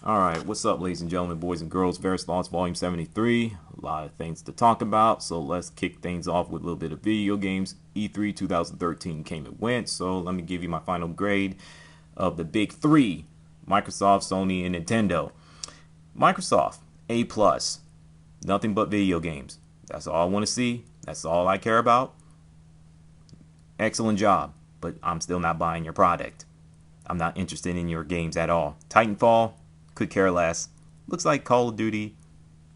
All right, what's up, ladies and gentlemen, boys and girls? Various Thoughts, Volume 73. A lot of things to talk about, so let's kick things off with a little bit of video games. E3 2013 came and went, so let me give you my final grade of the big three: Microsoft, Sony, and Nintendo. Microsoft, A+. Nothing but video games. That's all I want to see. That's all I care about. Excellent job, but I'm still not buying your product. I'm not interested in your games at all. Titanfall, could care less. Looks like Call of Duty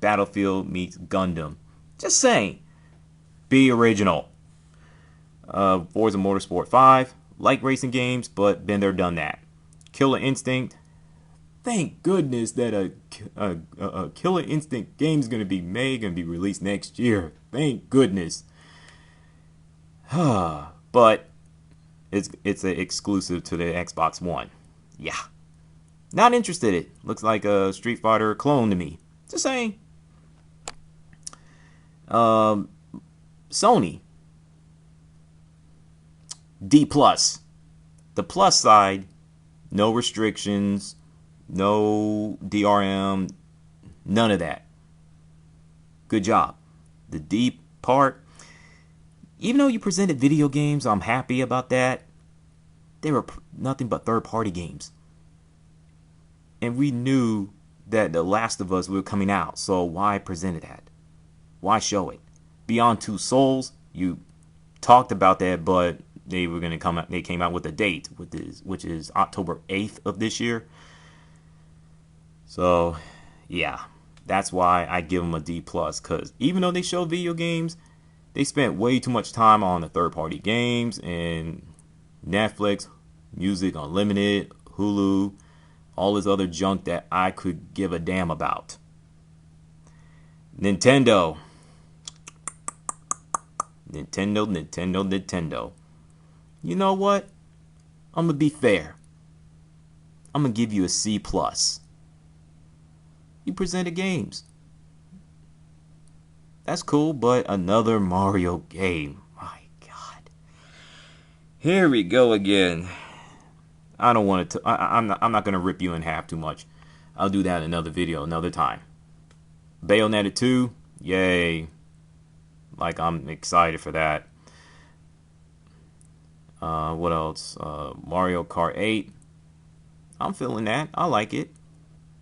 Battlefield meets Gundam. Just saying. Be original. Forza Motorsport 5. Like racing games, but been there, done that. Killer Instinct. Thank goodness that a Killer Instinct game is going to be made, going to be released next year. Thank goodness. But it's an exclusive to the Xbox One. Yeah. Not interested in it. Looks like a Street Fighter clone to me. Just saying. Sony. D+. The plus side, no restrictions, no DRM, none of that. Good job. The D part, even though you presented video games, I'm happy about that. They were nothing but third-party games. And we knew that The Last of Us was coming out, so why present that? Why show it? Beyond Two Souls, you talked about that, but they were going to come out. They came out with a date, which is October 8th of this year. So, yeah, that's why I give them a D+. Because even though they show video games, they spent way too much time on the third-party games and Netflix, Music Unlimited, Hulu, all this other junk that I could give a damn about. Nintendo. You know what? I'm going to be fair. I'm going to give you a C+. You presented games. That's cool, but another Mario game. My God. Here we go again. I don't want to. I'm not going to rip you in half too much. I'll do that in another video, another time. Bayonetta 2, yay! Like, I'm excited for that. What else? Mario Kart 8. I'm feeling that. I like it.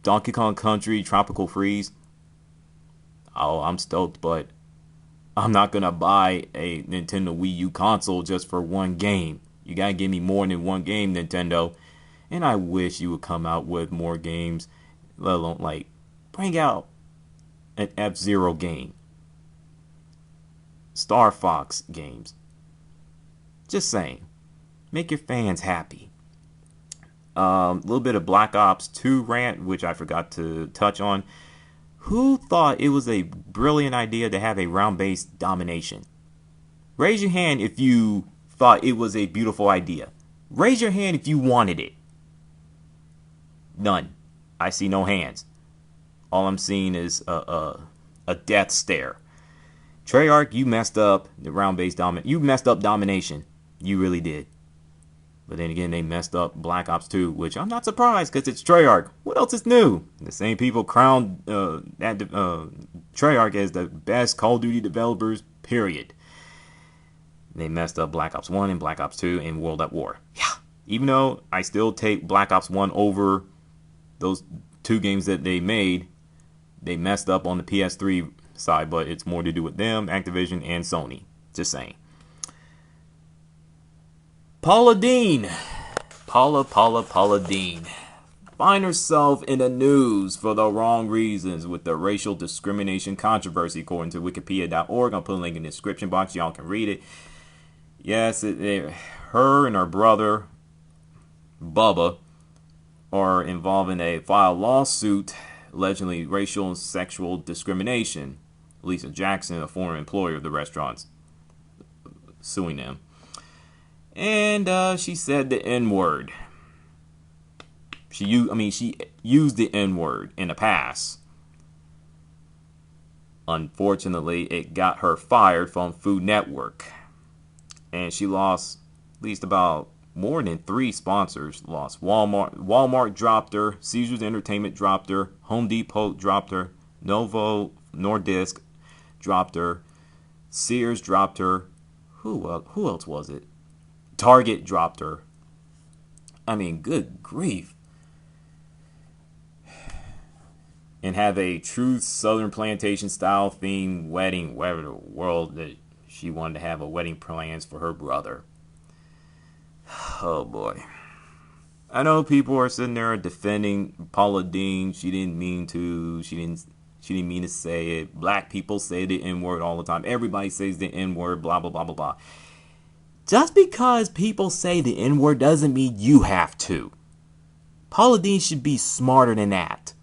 Donkey Kong Country Tropical Freeze. Oh, I'm stoked, but I'm not gonna buy a Nintendo Wii U console just for one game. You gotta give me more than one game, Nintendo. And I wish you would come out with more games, let alone, like, bring out an F-Zero game. Star Fox games. Just saying. Make your fans happy. A little bit of Black Ops 2 rant, which I forgot to touch on. Who thought it was a brilliant idea to have a round-based domination? Raise your hand if you thought it was a beautiful idea. Raise your hand if you wanted it. None. I see no hands. All I'm seeing is a death stare. Treyarch, you messed up the round-based domination. You messed up domination. You really did. But then again, they messed up Black Ops 2, which I'm not surprised because it's Treyarch. What else is new? The same people crowned Treyarch as the best Call of Duty developers, period. They messed up Black Ops 1 and Black Ops 2 and World at War. Yeah. Even though I still take Black Ops 1 over those two games that they made, they messed up on the PS3 side, but it's more to do with them, Activision, and Sony. Just saying. Paula Deen. Paula Deen. Find herself in the news for the wrong reasons with the racial discrimination controversy, according to wikipedia.org. I'll put a link in the description box. Y'all can read it. Yes, her and her brother, Bubba, are involved in a filed lawsuit allegedly racial and sexual discrimination. Lisa Jackson, a former employer of the restaurants, suing them. And she said the N-word. She used the N-word in the past. Unfortunately, it got her fired from Food Network. And she lost at least about More than 3 sponsors lost. Walmart dropped her. Caesars Entertainment dropped her. Home Depot dropped her. Novo Nordisk dropped her. Sears dropped her. Who else was it? Target dropped her. I mean, good grief. And have a true Southern plantation style themed wedding, wherever the world that she wanted to have a wedding plans for her brother. Oh boy. I know people are sitting there defending Paula Deen. She didn't mean to. She didn't mean to say it. Black people say the N-word all the time. Everybody says the N-word, blah, blah, blah, blah, blah. Just because people say the N-word doesn't mean you have to. Paula Deen should be smarter than that.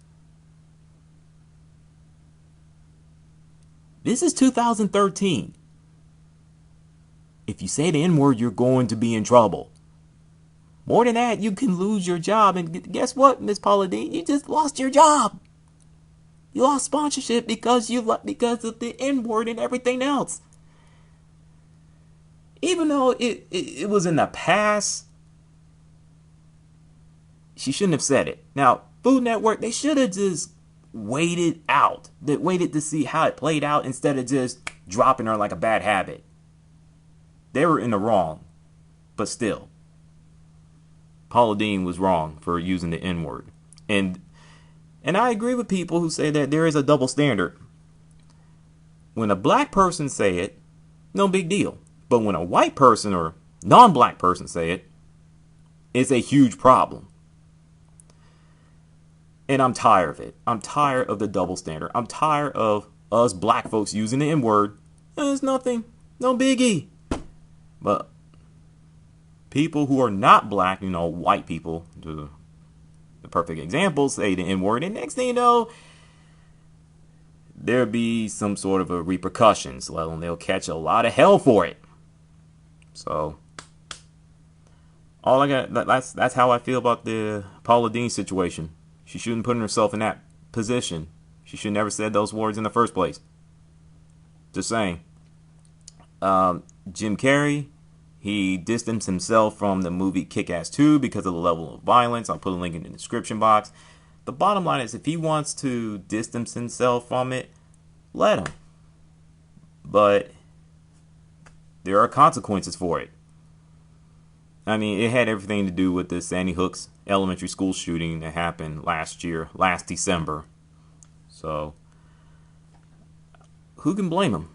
This is 2013. If you say the N-word, you're going to be in trouble. More than that, you can lose your job. And guess what, Miss Paula Deen? You just lost your job. You lost sponsorship because of the N-word and everything else. Even though it was in the past, she shouldn't have said it. Now, Food Network, they should have just waited out. They waited to see how it played out instead of just dropping her like a bad habit. They were in the wrong, but still. Paula Deen was wrong for using the N-word. And I agree with people who say that there is a double standard. When a black person say it, no big deal. But when a white person or non-black person say it, it's a huge problem. And I'm tired of it. I'm tired of the double standard. I'm tired of us black folks using the N-word. There's nothing, no biggie. But people who are not black, white people, the perfect example, say the N-word, and next thing you know, there'll be some sort of a repercussions. Well, they'll catch a lot of hell for it. So, all I got, that's how I feel about the Paula Deen situation. She shouldn't put herself in that position. She should never said those words in the first place. Just saying. Jim Carrey, he distanced himself from the movie Kick-Ass 2 because of the level of violence. I'll put a link in the description box. The bottom line is, if he wants to distance himself from it, let him. But there are consequences for it. I mean, it had everything to do with the Sandy Hook's elementary school shooting that happened last December. So, who can blame him?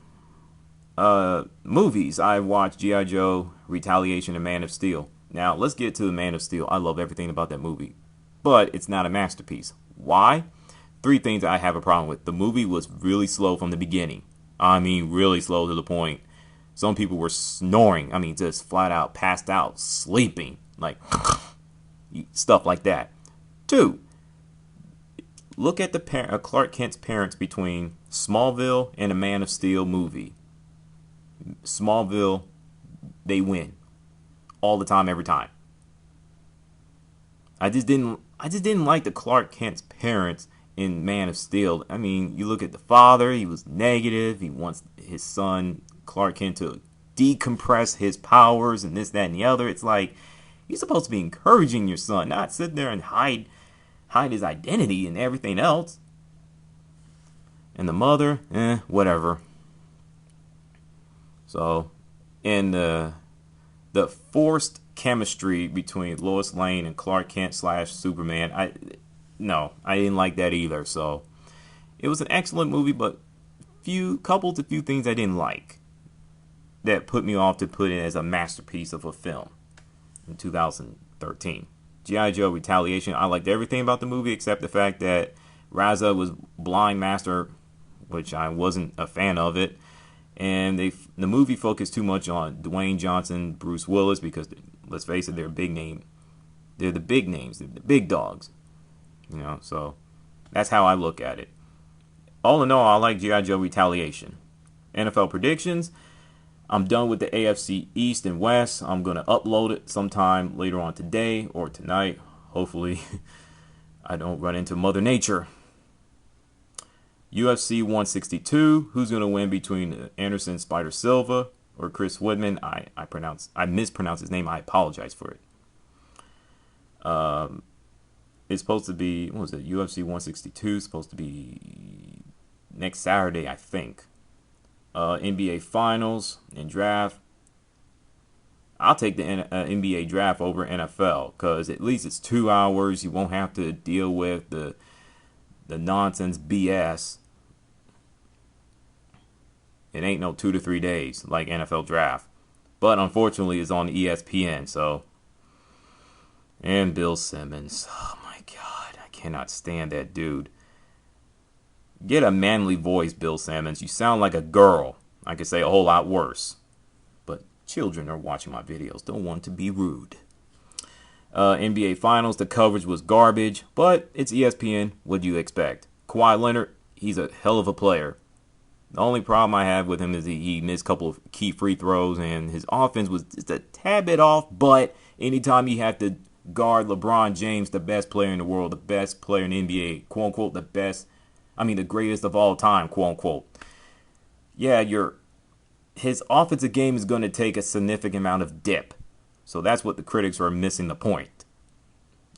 Movies. I watched G.I. Joe, Retaliation, and Man of Steel. Now, let's get to the Man of Steel. I love everything about that movie. But it's not a masterpiece. Why? 3 things I have a problem with. The movie was really slow from the beginning. I mean, really slow to the point. Some people were snoring. I mean, just flat out passed out, sleeping. Like, stuff like that. 2, look at the Clark Kent's parents between Smallville and the Man of Steel movie. Smallville, they win. All the time, every time. I just didn't like the Clark Kent's parents in Man of Steel. I mean, you look at the father, he was negative. He wants his son, Clark Kent, to decompress his powers and this, that, and the other. It's like, you're supposed to be encouraging your son, not sit there and hide his identity and everything else. And the mother, whatever. So, in the forced chemistry between Lois Lane and Clark Kent / Superman, I didn't like that either. So, it was an excellent movie, but coupled a few things I didn't like that put me off to put it as a masterpiece of a film in 2013. G.I. Joe Retaliation, I liked everything about the movie except the fact that Raza was Blind Master, which I wasn't a fan of it. And the movie focused too much on Dwayne Johnson, Bruce Willis, because, let's face it, they're big name. They're the big names. They're the big dogs. So that's how I look at it. All in all, I like G.I. Joe Retaliation. NFL predictions. I'm done with the AFC East and West. I'm going to upload it sometime later on today or tonight. Hopefully, I don't run into Mother Nature. UFC 162. Who's going to win between Anderson and Spider Silva? or Chris Woodman. I mispronounced his name. I apologize for it. It's supposed to be, what was it, UFC 162, supposed to be next Saturday, I think. NBA Finals and Draft. I'll take the NBA Draft over NFL because at least it's 2 hours. You won't have to deal with the nonsense BS. It ain't no 2 to 3 days like NFL Draft. But unfortunately, it's on ESPN, so. And Bill Simmons. Oh my God, I cannot stand that dude. Get a manly voice, Bill Simmons. You sound like a girl. I could say a whole lot worse. But children are watching my videos. Don't want to be rude. NBA Finals, the coverage was garbage. But it's ESPN. What do you expect? Kawhi Leonard, he's a hell of a player. The only problem I have with him is he missed a couple of key free throws. And his offense was just a tad bit off. But anytime you have to guard LeBron James, the best player in the world, the best player in the NBA, quote unquote, the greatest of all time, quote unquote. Yeah, his offensive game is going to take a significant amount of dip. So that's what the critics are missing the point.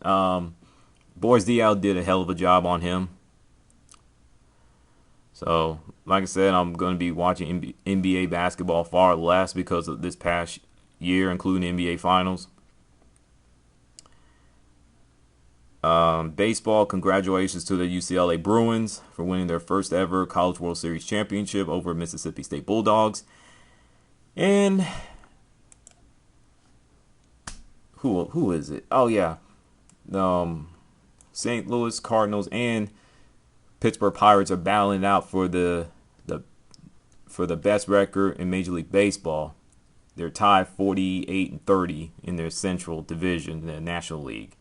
Boris Diaw did a hell of a job on him. So, like I said, I'm going to be watching NBA basketball far less because of this past year, including NBA Finals. Baseball, congratulations to the UCLA Bruins for winning their first ever College World Series championship over Mississippi State Bulldogs. And who is it? Oh yeah, St. Louis Cardinals and Pittsburgh Pirates are battling out for the best record in Major League Baseball. They're tied 48-30 in their Central Division in the National League.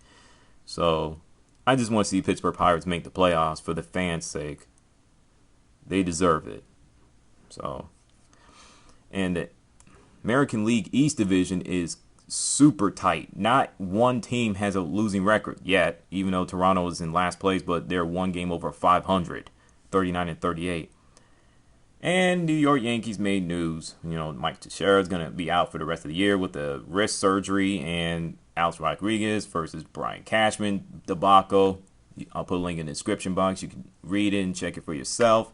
So, I just want to see Pittsburgh Pirates make the playoffs for the fans' sake. They deserve it. So, and the American League East Division is super tight. Not one team has a losing record yet, even though Toronto is in last place, but they're one game over 500, 39-38. And New York Yankees made news. Mike Teixeira is going to be out for the rest of the year with the wrist surgery, and Alex Rodriguez versus Brian Cashman debacle. I'll put a link in the description box. You can read it and check it for yourself.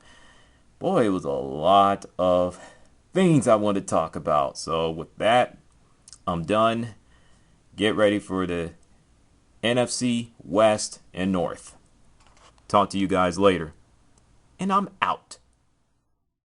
Boy, it was a lot of things I wanted to talk about. So with that, I'm done. Get ready for the NFC West and North. Talk to you guys later. And I'm out.